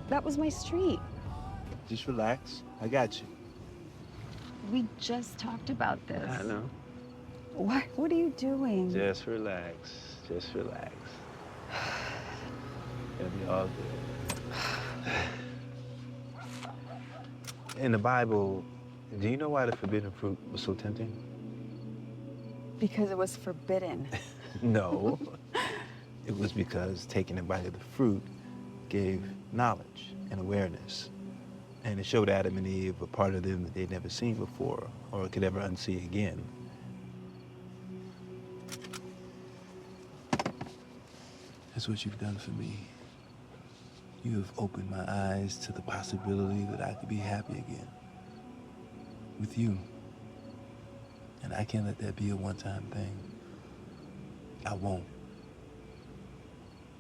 That was my street. Just relax. I got you. We just talked about this. I know. What are you doing? Just relax. Just relax. It'll be all good. In the Bible, do you know why the forbidden fruit was so tempting? Because it was forbidden. No. It was because taking a bite of the fruit gave knowledge and awareness. And it showed Adam and Eve a part of them that they'd never seen before or could ever unsee again. That's what you've done for me. You have opened my eyes to the possibility that I could be happy again with you. And I can't let that be a one-time thing. I won't.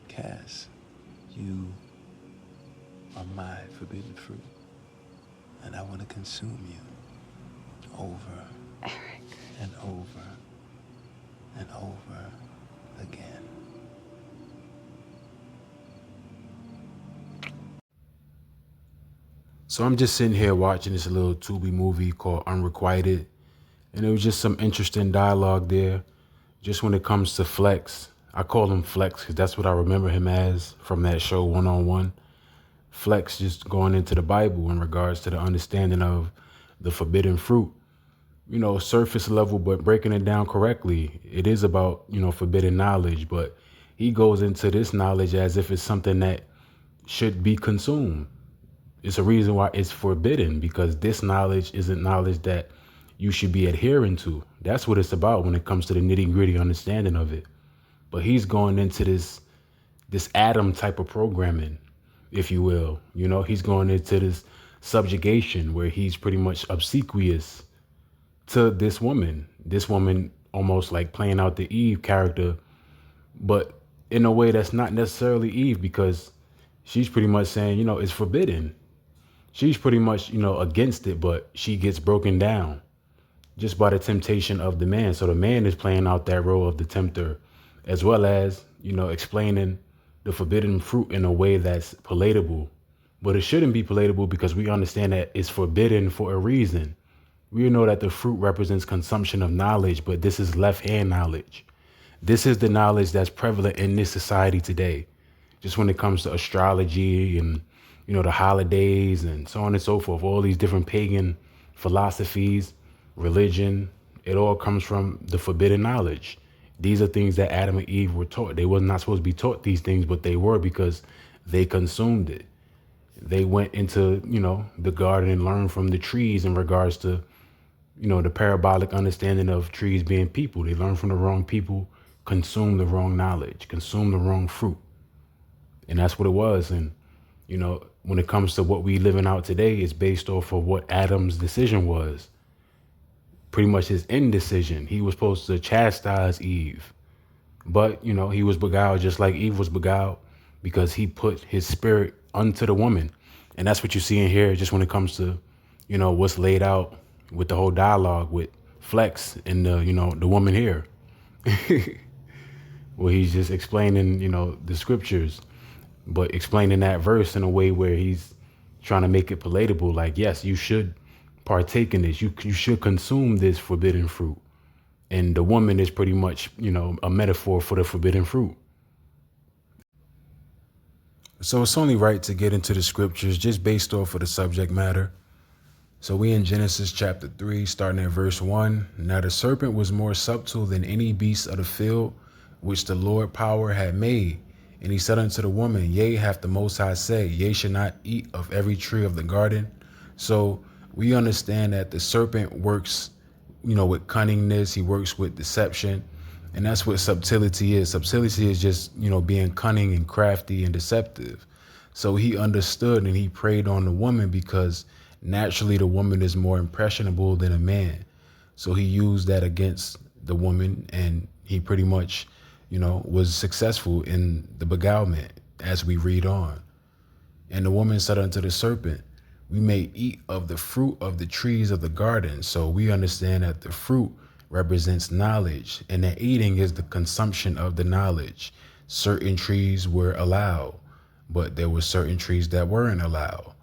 Cass, you are my forbidden fruit. And I want to consume you over Eric. and over and over again. So I'm just sitting here watching this little Tubi movie called Unrequited. And there was just some interesting dialogue there. Just when it comes to Flex, I call him Flex because that's what I remember him as from that show One-on-One. Flex just going into the Bible in regards to the understanding of the forbidden fruit. You know, surface level, but breaking it down correctly. It is about, forbidden knowledge, but he goes into this knowledge as if it's something that should be consumed. It's a reason why it's forbidden, because this knowledge isn't knowledge that you should be adhering to. That's what it's about when it comes to the nitty-gritty understanding of it. But he's going into this Adam type of programming, if you will. He's going into this subjugation where he's pretty much obsequious to this woman. This woman almost like playing out the Eve character, but in a way that's not necessarily Eve, because she's pretty much saying, it's forbidden. She's pretty much, against it, but she gets broken down just by the temptation of the man. So the man is playing out that role of the tempter, as well as, explaining the forbidden fruit in a way that's palatable. But it shouldn't be palatable because we understand that it's forbidden for a reason. We know that the fruit represents consumption of knowledge, but this is left-hand knowledge. This is the knowledge that's prevalent in this society today. Just when it comes to astrology and, the holidays and so on and so forth, all these different pagan philosophies, religion, it all comes from the forbidden knowledge. These are things that Adam and Eve were taught. They were not supposed to be taught these things, but they were because they consumed it. They went into, the garden and learned from the trees in regards to, the parabolic understanding of trees being people. They learned from the wrong people, consumed the wrong knowledge, consumed the wrong fruit. And that's what it was. And, when it comes to what we living out today, it's based off of what Adam's decision was. Pretty much his indecision. He was supposed to chastise Eve. But, he was beguiled just like Eve was beguiled because he put his spirit unto the woman. And that's what you see in here just when it comes to, what's laid out with the whole dialogue with Flex and the woman here. Where he's just explaining, the scriptures, but explaining that verse in a way where he's trying to make it palatable. Like, yes, you should partake in this. You should consume this forbidden fruit. And the woman is pretty much, a metaphor for the forbidden fruit. So it's only right to get into the scriptures just based off of the subject matter. So we in Genesis chapter 3, starting at verse 1. Now the serpent was more subtle than any beast of the field, which the Lord power had made. And he said unto the woman, Yea, hath the Most High said, Ye shall not eat of every tree of the garden. So we understand that the serpent works, with cunningness. He works with deception. And that's what subtlety is. Subtlety is just, being cunning and crafty and deceptive. So he understood and he preyed on the woman because naturally the woman is more impressionable than a man. So he used that against the woman, and he pretty much, was successful in the beguilement as we read on. And the woman said unto the serpent, We may eat of the fruit of the trees of the garden. So we understand that the fruit represents knowledge, and that eating is the consumption of the knowledge. Certain trees were allowed, but there were certain trees that weren't allowed.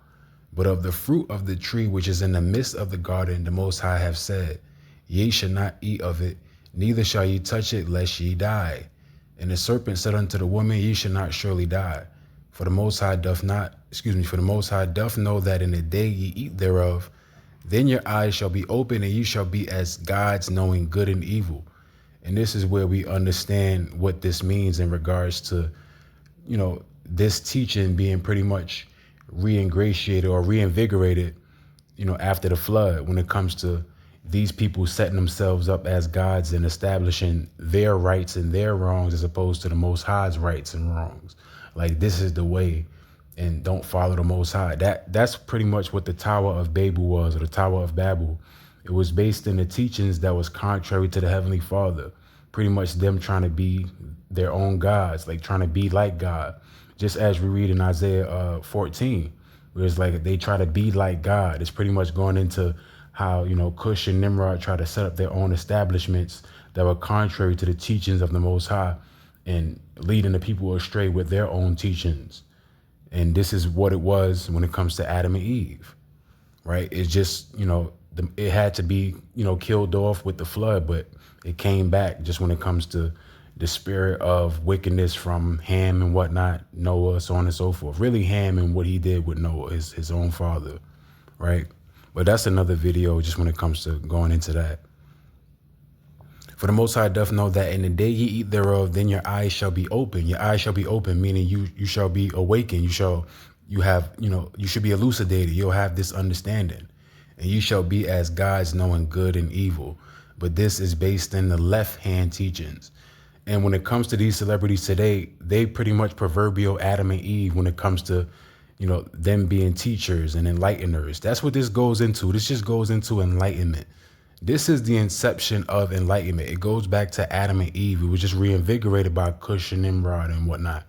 But of the fruit of the tree which is in the midst of the garden, the Most High have said, ye shall not eat of it, neither shall ye touch it, lest ye die. And the serpent said unto the woman, ye shall not surely die. For the Most High doth know that in the day ye eat thereof, then your eyes shall be open, and you shall be as gods, knowing good and evil. And this is where we understand what this means in regards to, this teaching being pretty much re-ingratiated or reinvigorated, after the flood, when it comes to these people setting themselves up as gods and establishing their rights and their wrongs as opposed to the Most High's rights and wrongs. Like, this is the way, and don't follow the Most High. That's pretty much what the Tower of Babel was, or the Tower of Babel. It was based in the teachings that was contrary to the Heavenly Father. Pretty much them trying to be their own gods, like trying to be like God. Just as we read in Isaiah 14, where it's like they try to be like God. It's pretty much going into how, Cush and Nimrod try to set up their own establishments that were contrary to the teachings of the Most High and leading the people astray with their own teachings. And this is what it was when it comes to Adam and Eve, right? It's just, it had to be, killed off with the flood, but it came back just when it comes to the spirit of wickedness from Ham and whatnot, Noah, so on and so forth. Really Ham and what he did with Noah, his own father, right? But that's another video just when it comes to going into that. For the Most High doth know that in the day ye eat thereof, then your eyes shall be open. Your eyes shall be open, meaning you shall be awakened. You should be elucidated. You'll have this understanding. And you shall be as gods, knowing good and evil. But this is based in the left-hand teachings. And when it comes to these celebrities today, they pretty much proverbial Adam and Eve when it comes to, them being teachers and enlighteners. That's what this goes into. This just goes into enlightenment. This is the inception of enlightenment. It goes back to Adam and Eve. It was just reinvigorated by Cush and Nimrod and whatnot.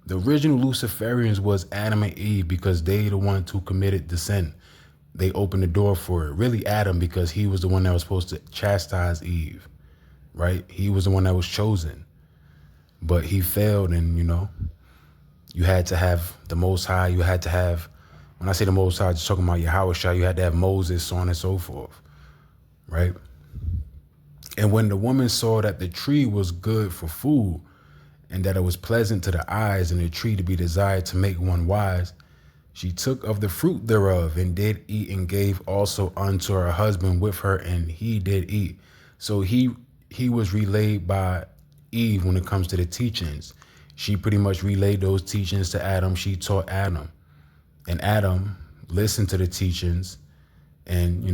The original Luciferians was Adam and Eve because they the ones who committed the sin. They opened the door for it. Really Adam, because he was the one that was supposed to chastise Eve, right? He was the one that was chosen. But he failed, and, you had to have the Most High. You had to have, when I say the Most High, just talking about Yahweh, you had to have Moses, so on and so forth. Right? And when the woman saw that the tree was good for food and that it was pleasant to the eyes and a tree to be desired to make one wise, she took of the fruit thereof and did eat and gave also unto her husband with her, and he did eat. So he was relayed by Eve when it comes to the teachings. She pretty much relayed those teachings to Adam. She taught Adam, and Adam listened to the teachings, and,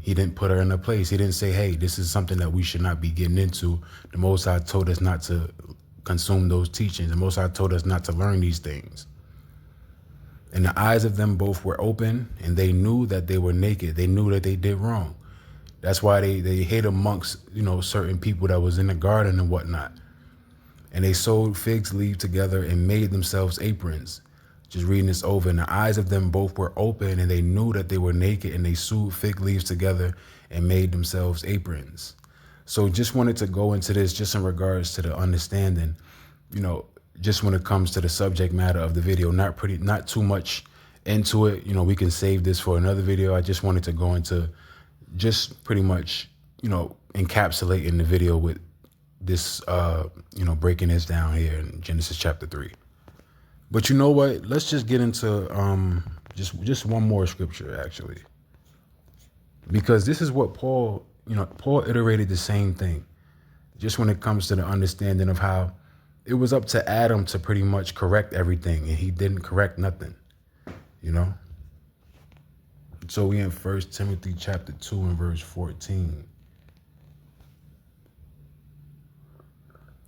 he didn't put her in a place. He didn't say, hey, this is something that we should not be getting into. The Most High told us not to consume those teachings. The Most High told us not to learn these things. And the eyes of them both were open, and they knew that they were naked. They knew that they did wrong. That's why they hid amongst, certain people that was in the garden and whatnot. And they sewed fig leaves together and made themselves aprons. Just reading this over, and the eyes of them both were open, and they knew that they were naked, and they sewed fig leaves together and made themselves aprons. So just wanted to go into this just in regards to the understanding, just when it comes to the subject matter of the video, not too much into it. We can save this for another video. I just wanted to go into just pretty much, encapsulating the video with this, breaking this down here in Genesis chapter 3. But you know what? Let's just get into just one more scripture, actually. Because this is what Paul iterated the same thing. Just when it comes to the understanding of how it was up to Adam to pretty much correct everything, and he didn't correct nothing, So we in 1 Timothy chapter 2 and verse 14.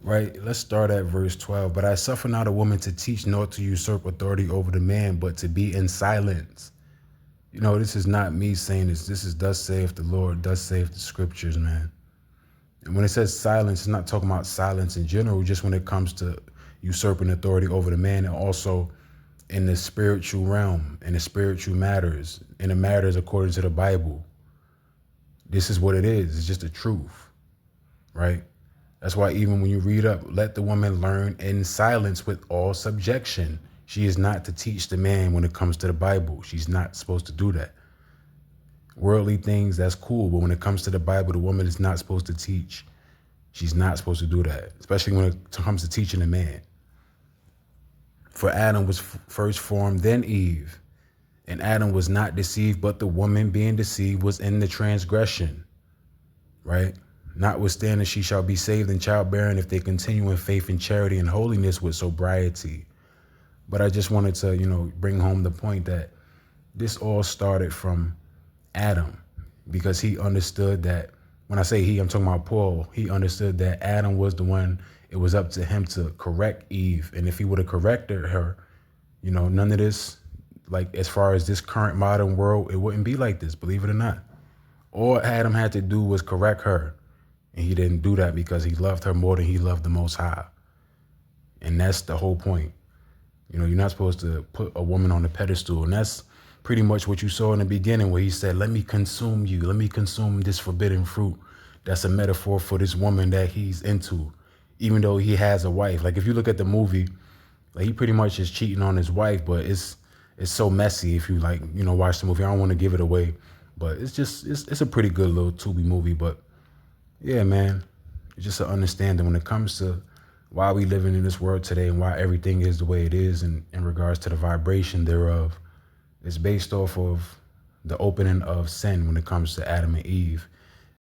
Right, let's start at verse 12. But I suffer not a woman to teach, nor to usurp authority over the man, but to be in silence. This is not me saying this. This is thus saith the Lord, thus saith the scriptures, man. And when it says silence, it's not talking about silence in general, just when it comes to usurping authority over the man, and also in the spiritual realm, in the spiritual matters, in the matters according to the Bible. This is what it is. It's just the truth, right? That's why even when you read up, let the woman learn in silence with all subjection. She is not to teach the man when it comes to the Bible. She's not supposed to do that. Worldly things, that's cool, but when it comes to the Bible, the woman is not supposed to teach. She's not supposed to do that, especially when it comes to teaching a man. For Adam was first formed, then Eve. And Adam was not deceived, but the woman being deceived was in the transgression, right? Notwithstanding, she shall be saved in childbearing if they continue in faith and charity and holiness with sobriety. But I just wanted to, bring home the point that this all started from Adam, because he understood that, when I say he, I'm talking about Paul, he understood that Adam was the one, it was up to him to correct Eve. And if he would have corrected her, none of this, like as far as this current modern world, it wouldn't be like this, believe it or not. All Adam had to do was correct her. And he didn't do that because he loved her more than he loved the Most High. And that's the whole point. You're not supposed to put a woman on a pedestal. And that's pretty much what you saw in the beginning, where he said, let me consume you. Let me consume this forbidden fruit. That's a metaphor for this woman that he's into, even though he has a wife. Like if you look at the movie, like he pretty much is cheating on his wife, but it's so messy if you watch the movie. I don't want to give it away, but it's a pretty good little Tubi movie. But yeah, man, it's just an understanding when it comes to why we living in this world today and why everything is the way it is in regards to the vibration thereof. It's based off of the opening of sin when it comes to Adam and Eve.